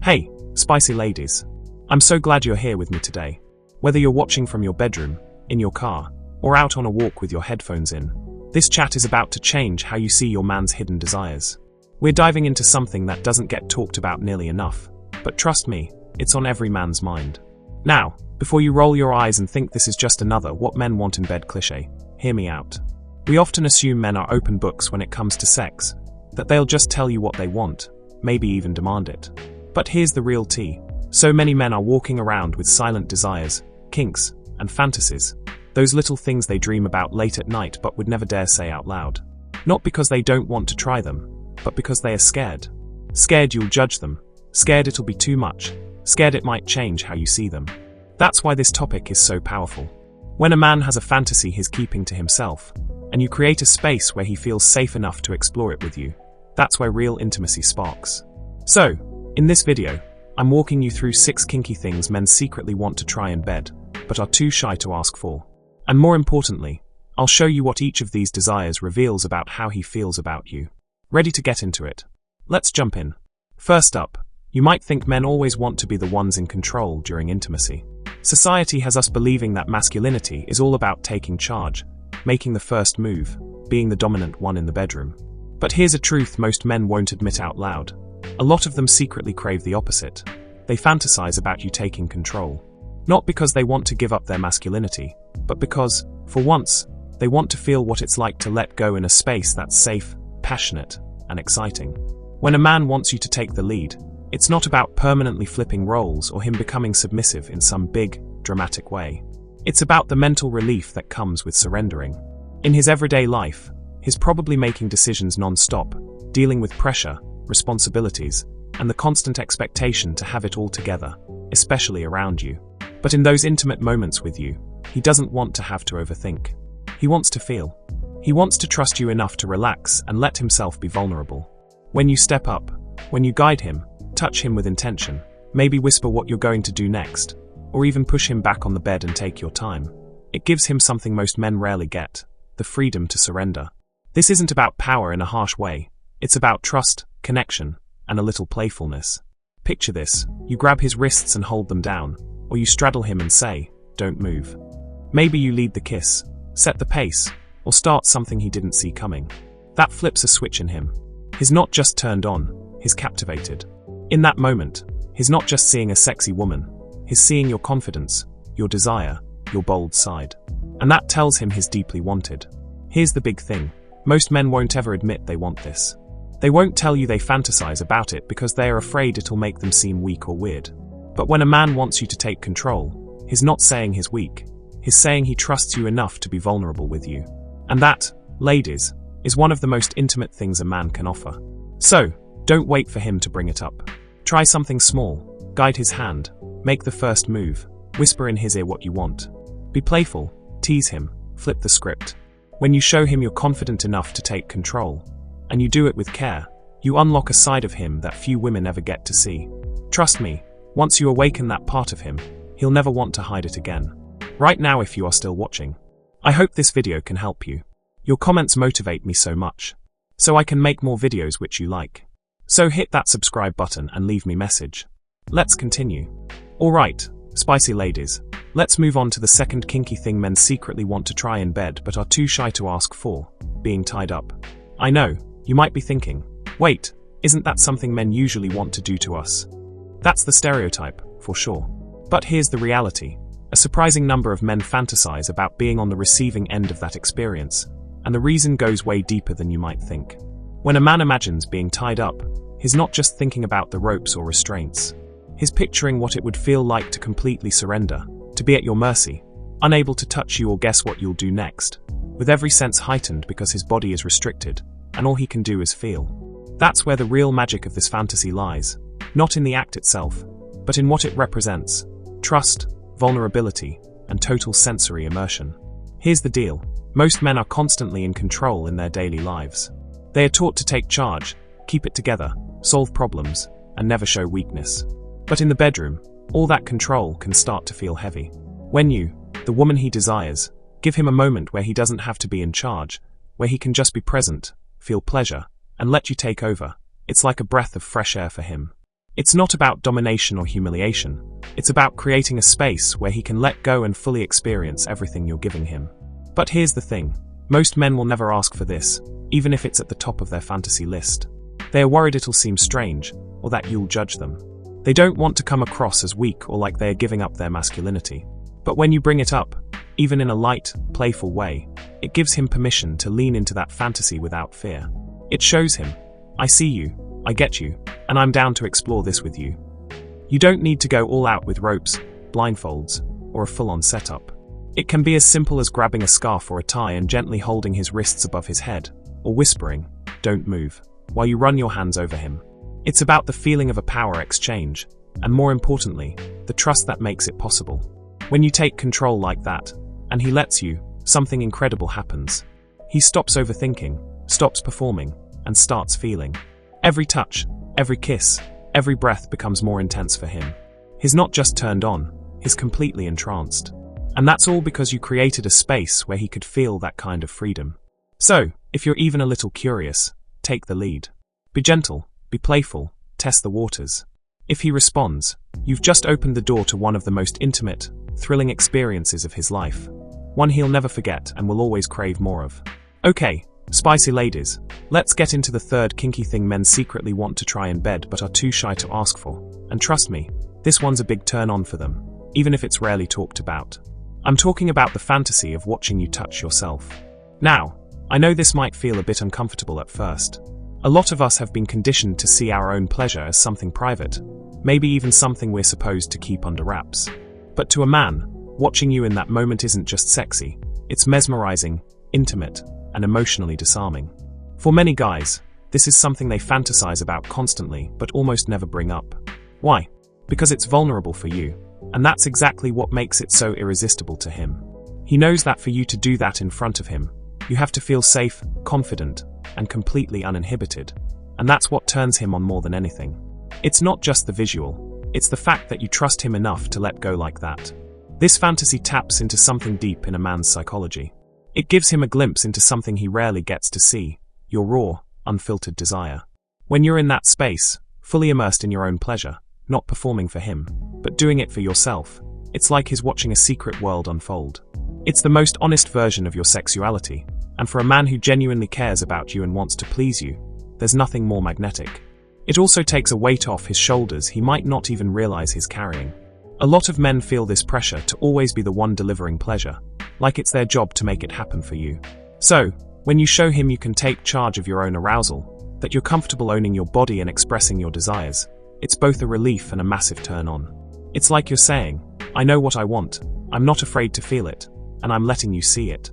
Hey, spicy ladies. I'm so glad you're here with me today. Whether you're watching from your bedroom, in your car, or out on a walk with your headphones in, this chat is about to change how you see your man's hidden desires. We're diving into something that doesn't get talked about nearly enough, but trust me, it's on every man's mind. Now, before you roll your eyes and think this is just another what men want in bed cliché, hear me out. We often assume men are open books when it comes to sex, that they'll just tell you what they want, maybe even demand it. But here's the real tea. So many men are walking around with silent desires, kinks, and fantasies. Those little things they dream about late at night but would never dare say out loud. Not because they don't want to try them, but because they are scared. Scared you'll judge them. Scared it'll be too much. Scared it might change how you see them. That's why this topic is so powerful. When a man has a fantasy he's keeping to himself, and you create a space where he feels safe enough to explore it with you, that's where real intimacy sparks. So, in this video, I'm walking you through 6 kinky things men secretly want to try in bed, but are too shy to ask for. And more importantly, I'll show you what each of these desires reveals about how he feels about you. Ready to get into it? Let's jump in. First up, you might think men always want to be the ones in control during intimacy. Society has us believing that masculinity is all about taking charge, making the first move, being the dominant one in the bedroom. But here's a truth most men won't admit out loud. A lot of them secretly crave the opposite. They fantasize about you taking control. Not because they want to give up their masculinity, but because, for once, they want to feel what it's like to let go in a space that's safe, passionate, and exciting. When a man wants you to take the lead, it's not about permanently flipping roles or him becoming submissive in some big, dramatic way. It's about the mental relief that comes with surrendering. In his everyday life, he's probably making decisions non-stop, dealing with pressure, responsibilities, and the constant expectation to have it all together, especially around you. But in those intimate moments with you, he doesn't want to have to overthink. He wants to feel. He wants to trust you enough to relax and let himself be vulnerable. When you step up, when you guide him, touch him with intention, maybe whisper what you're going to do next, or even push him back on the bed and take your time, it gives him something most men rarely get, the freedom to surrender. This isn't about power in a harsh way. It's about trust, connection, and a little playfulness. Picture this, you grab his wrists and hold them down, or you straddle him and say, "Don't move." Maybe you lead the kiss, set the pace, or start something he didn't see coming. That flips a switch in him. He's not just turned on, he's captivated. In that moment, he's not just seeing a sexy woman, he's seeing your confidence, your desire, your bold side. And that tells him he's deeply wanted. Here's the big thing. Most men won't ever admit they want this. They won't tell you they fantasize about it because they are afraid it'll make them seem weak or weird. But when a man wants you to take control, he's not saying he's weak. He's saying he trusts you enough to be vulnerable with you. And that, ladies, is one of the most intimate things a man can offer. So, don't wait for him to bring it up. Try something small, guide his hand, make the first move, whisper in his ear what you want. Be playful, tease him, flip the script. When you show him you're confident enough to take control, and you do it with care, you unlock a side of him that few women ever get to see. Trust me, once you awaken that part of him, he'll never want to hide it again. Right now if you are still watching. I hope this video can help you. Your comments motivate me so much. So I can make more videos which you like. So hit that subscribe button and leave me message. Let's continue. Alright, spicy ladies, let's move on to the second kinky thing men secretly want to try in bed but are too shy to ask for, being tied up. I know, you might be thinking, wait, isn't that something men usually want to do to us? That's the stereotype, for sure. But here's the reality. A surprising number of men fantasize about being on the receiving end of that experience, and the reason goes way deeper than you might think. When a man imagines being tied up, he's not just thinking about the ropes or restraints. He's picturing what it would feel like to completely surrender, to be at your mercy, unable to touch you or guess what you'll do next, with every sense heightened because his body is restricted, and all he can do is feel. That's where the real magic of this fantasy lies, not in the act itself, but in what it represents: trust, vulnerability, and total sensory immersion. Here's the deal. Most men are constantly in control in their daily lives. They are taught to take charge, keep it together, solve problems, and never show weakness. But in the bedroom, all that control can start to feel heavy. When you, the woman he desires, give him a moment where he doesn't have to be in charge, where he can just be present, feel pleasure, and let you take over, it's like a breath of fresh air for him. It's not about domination or humiliation. It's about creating a space where he can let go and fully experience everything you're giving him. But here's the thing. Most men will never ask for this, even if it's at the top of their fantasy list. They are worried it'll seem strange, or that you'll judge them. They don't want to come across as weak or like they are giving up their masculinity. But when you bring it up, even in a light, playful way, it gives him permission to lean into that fantasy without fear. It shows him, I see you, I get you, and I'm down to explore this with you. You don't need to go all out with ropes, blindfolds, or a full-on setup. It can be as simple as grabbing a scarf or a tie and gently holding his wrists above his head, or whispering, "Don't move," while you run your hands over him. It's about the feeling of a power exchange, and more importantly, the trust that makes it possible. When you take control like that, and he lets you, something incredible happens. He stops overthinking, stops performing, and starts feeling. Every touch, every kiss, every breath becomes more intense for him. He's not just turned on, he's completely entranced. And that's all because you created a space where he could feel that kind of freedom. So, if you're even a little curious, take the lead. Be gentle, be playful, test the waters. If he responds, you've just opened the door to one of the most intimate, thrilling experiences of his life. One he'll never forget and will always crave more of. Okay, spicy ladies, let's get into the third kinky thing men secretly want to try in bed but are too shy to ask for. And trust me, this one's a big turn on for them, even if it's rarely talked about. I'm talking about the fantasy of watching you touch yourself. Now, I know this might feel a bit uncomfortable at first. A lot of us have been conditioned to see our own pleasure as something private, maybe even something we're supposed to keep under wraps. But to a man, watching you in that moment isn't just sexy, it's mesmerizing, intimate, and emotionally disarming. For many guys, this is something they fantasize about constantly but almost never bring up. Why? Because it's vulnerable for you. And that's exactly what makes it so irresistible to him. He knows that for you to do that in front of him, you have to feel safe, confident, and completely uninhibited. And that's what turns him on more than anything. It's not just the visual, it's the fact that you trust him enough to let go like that. This fantasy taps into something deep in a man's psychology. It gives him a glimpse into something he rarely gets to see, your raw, unfiltered desire. When you're in that space, fully immersed in your own pleasure, not performing for him, but doing it for yourself, it's like he's watching a secret world unfold. It's the most honest version of your sexuality, and for a man who genuinely cares about you and wants to please you, there's nothing more magnetic. It also takes a weight off his shoulders he might not even realize he's carrying. A lot of men feel this pressure to always be the one delivering pleasure, like it's their job to make it happen for you. So, when you show him you can take charge of your own arousal, that you're comfortable owning your body and expressing your desires, it's both a relief and a massive turn on. It's like you're saying, I know what I want, I'm not afraid to feel it, and I'm letting you see it.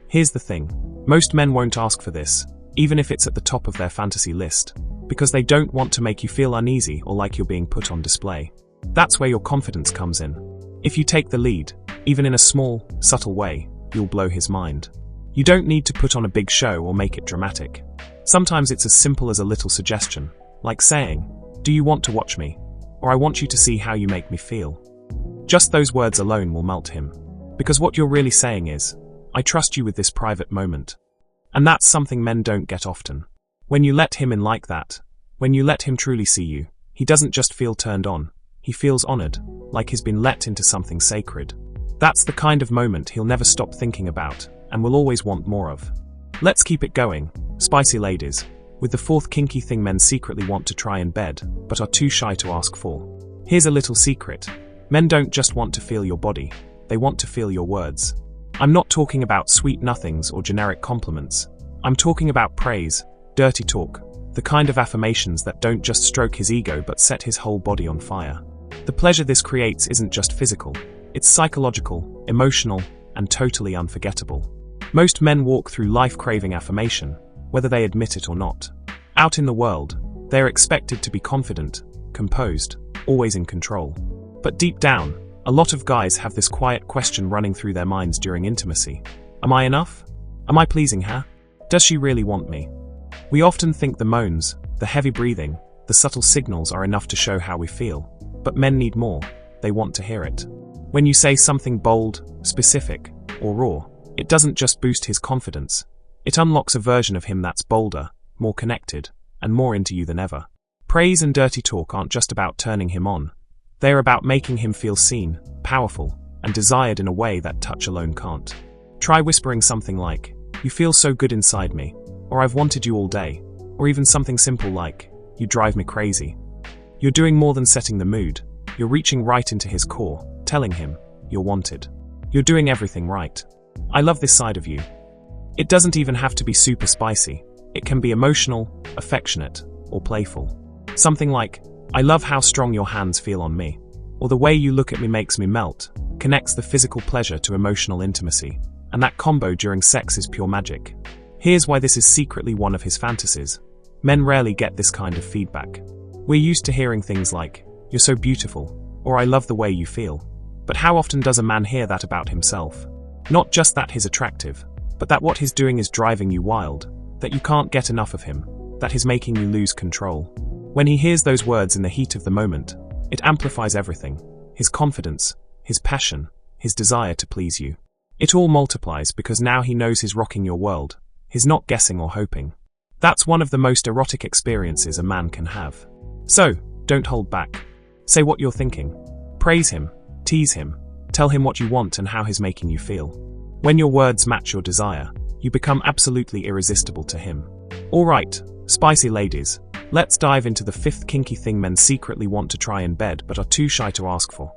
Here's the thing, most men won't ask for this, even if it's at the top of their fantasy list, because they don't want to make you feel uneasy or like you're being put on display. That's where your confidence comes in. If you take the lead, even in a small, subtle way, you'll blow his mind. You don't need to put on a big show or make it dramatic. Sometimes it's as simple as a little suggestion, like saying, "Do you want to watch me?" Or "I want you to see how you make me feel." Just those words alone will melt him. Because what you're really saying is, I trust you with this private moment. And that's something men don't get often. When you let him in like that, when you let him truly see you, he doesn't just feel turned on, he feels honored, like he's been let into something sacred. That's the kind of moment he'll never stop thinking about, and will always want more of. Let's keep it going, spicy ladies, with the fourth kinky thing men secretly want to try in bed, but are too shy to ask for. Here's a little secret. Men don't just want to feel your body, they want to feel your words. I'm not talking about sweet nothings or generic compliments. I'm talking about praise, dirty talk, the kind of affirmations that don't just stroke his ego but set his whole body on fire. The pleasure this creates isn't just physical, it's psychological, emotional, and totally unforgettable. Most men walk through life craving affirmation, whether they admit it or not. Out in the world, they're expected to be confident, composed, always in control. But deep down, a lot of guys have this quiet question running through their minds during intimacy. Am I enough? Am I pleasing her? Does she really want me? We often think the moans, the heavy breathing, the subtle signals are enough to show how we feel. But men need more. They want to hear it. When you say something bold, specific, or raw, it doesn't just boost his confidence. It unlocks a version of him that's bolder, more connected, and more into you than ever. Praise and dirty talk aren't just about turning him on. They are about making him feel seen, powerful, and desired in a way that touch alone can't. Try whispering something like, "You feel so good inside me," or "I've wanted you all day," or even something simple like, "You drive me crazy." You're doing more than setting the mood. You're reaching right into his core, telling him, "You're wanted. You're doing everything right. I love this side of you." It doesn't even have to be super spicy. It can be emotional, affectionate, or playful. Something like, "I love how strong your hands feel on me," or "The way you look at me makes me melt," connects the physical pleasure to emotional intimacy, and that combo during sex is pure magic. Here's why this is secretly one of his fantasies. Men rarely get this kind of feedback. We're used to hearing things like, "You're so beautiful," or "I love the way you feel." But how often does a man hear that about himself? Not just that he's attractive, but that what he's doing is driving you wild, that you can't get enough of him, that he's making you lose control. When he hears those words in the heat of the moment, it amplifies everything: his confidence, his passion, his desire to please you. It all multiplies because now he knows he's rocking your world. He's not guessing or hoping. That's one of the most erotic experiences a man can have. So, don't hold back. Say what you're thinking. Praise him, tease him, tell him what you want and how he's making you feel. When your words match your desire, you become absolutely irresistible to him. Alright, spicy ladies, let's dive into the fifth kinky thing men secretly want to try in bed but are too shy to ask for.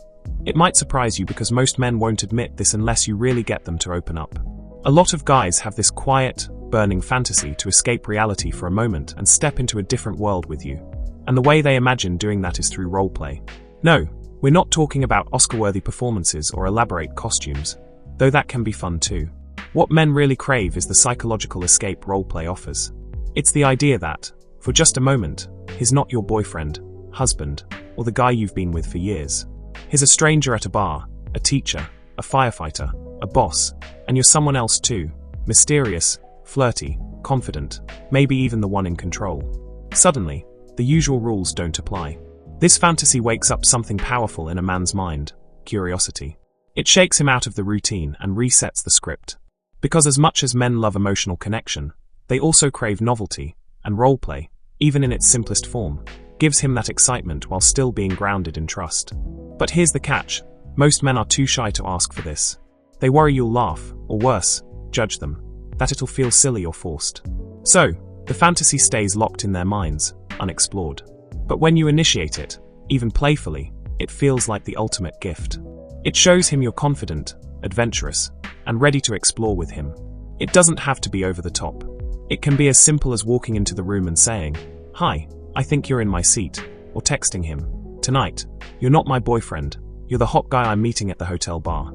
It might surprise you because most men won't admit this unless you really get them to open up. A lot of guys have this quiet, burning fantasy to escape reality for a moment and step into a different world with you. And the way they imagine doing that is through roleplay. No, we're not talking about Oscar-worthy performances or elaborate costumes, though that can be fun too. What men really crave is the psychological escape roleplay offers. It's the idea that, for just a moment, he's not your boyfriend, husband, or the guy you've been with for years. He's a stranger at a bar, a teacher, a firefighter, a boss, and you're someone else too, mysterious, flirty, confident, maybe even the one in control. Suddenly, the usual rules don't apply. This fantasy wakes up something powerful in a man's mind: curiosity. It shakes him out of the routine and resets the script. Because as much as men love emotional connection, they also crave novelty, and roleplay, even in its simplest form, gives him that excitement while still being grounded in trust. But here's the catch: most men are too shy to ask for this. They worry you'll laugh, or worse, judge them, that it'll feel silly or forced. So, the fantasy stays locked in their minds, unexplored. But when you initiate it, even playfully, it feels like the ultimate gift. It shows him you're confident, adventurous, and ready to explore with him. It doesn't have to be over the top. It can be as simple as walking into the room and saying, "Hi, I think you're in my seat," or texting him, "Tonight, you're not my boyfriend, you're the hot guy I'm meeting at the hotel bar."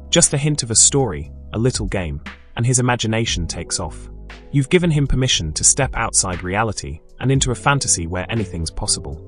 Just a hint of a story, a little game, and his imagination takes off. You've given him permission to step outside reality and into a fantasy where anything's possible.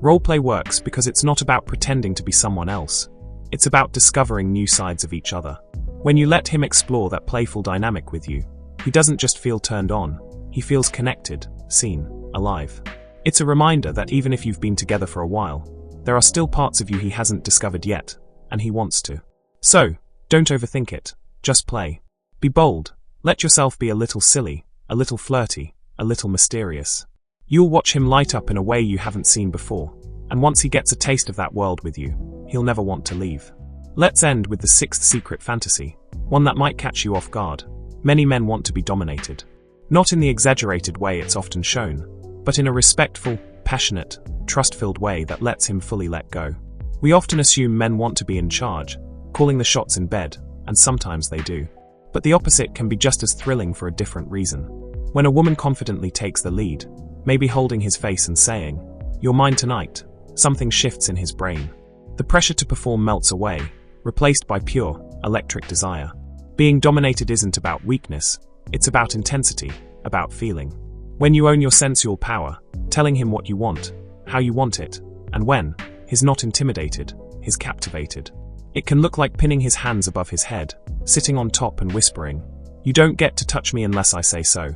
Roleplay works because it's not about pretending to be someone else. It's about discovering new sides of each other. When you let him explore that playful dynamic with you, he doesn't just feel turned on, he feels connected, seen, alive. It's a reminder that even if you've been together for a while, there are still parts of you he hasn't discovered yet, and he wants to. So, don't overthink it, just play. Be bold, let yourself be a little silly, a little flirty, a little mysterious. You'll watch him light up in a way you haven't seen before, and once he gets a taste of that world with you, he'll never want to leave. Let's end with the sixth secret fantasy, one that might catch you off guard. Many men want to be dominated. Not in the exaggerated way it's often shown, but in a respectful, passionate, trust-filled way that lets him fully let go. We often assume men want to be in charge, calling the shots in bed, and sometimes they do. But the opposite can be just as thrilling for a different reason. When a woman confidently takes the lead, maybe holding his face and saying, "You're mine tonight," something shifts in his brain. The pressure to perform melts away, replaced by pure, electric desire. Being dominated isn't about weakness, it's about intensity, about feeling. When you own your sensual power, telling him what you want, how you want it, and when, he's not intimidated, he's captivated. It can look like pinning his hands above his head, sitting on top and whispering, "You don't get to touch me unless I say so,"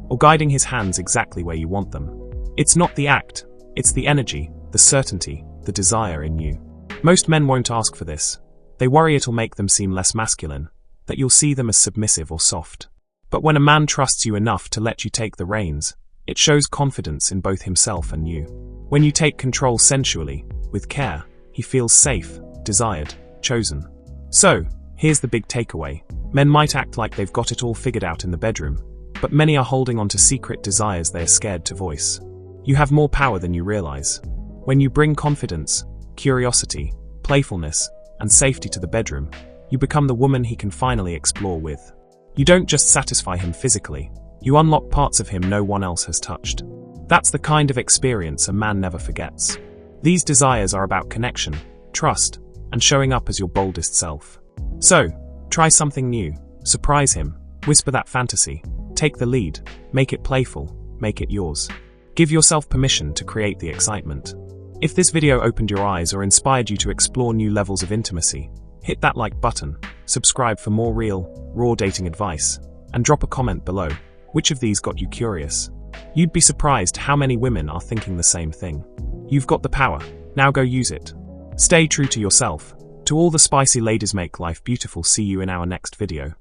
or guiding his hands exactly where you want them. It's not the act, it's the energy, the certainty, the desire in you. Most men won't ask for this. They worry it'll make them seem less masculine, that you'll see them as submissive or soft. But when a man trusts you enough to let you take the reins, it shows confidence in both himself and you. When you take control sensually, with care, he feels safe, desired, chosen. So, here's the big takeaway. Men might act like they've got it all figured out in the bedroom, but many are holding on to secret desires they are scared to voice. You have more power than you realize. When you bring confidence, curiosity, playfulness, and safety to the bedroom, you become the woman he can finally explore with. You don't just satisfy him physically, you unlock parts of him no one else has touched. That's the kind of experience a man never forgets. These desires are about connection, trust, and showing up as your boldest self. So, try something new, surprise him, whisper that fantasy, take the lead, make it playful, make it yours. Give yourself permission to create the excitement. If this video opened your eyes or inspired you to explore new levels of intimacy, hit that like button, subscribe for more real, raw dating advice, and drop a comment below. Which of these got you curious? You'd be surprised how many women are thinking the same thing. You've got the power, now go use it. Stay true to yourself. To all the spicy ladies, make life beautiful. See you in our next video.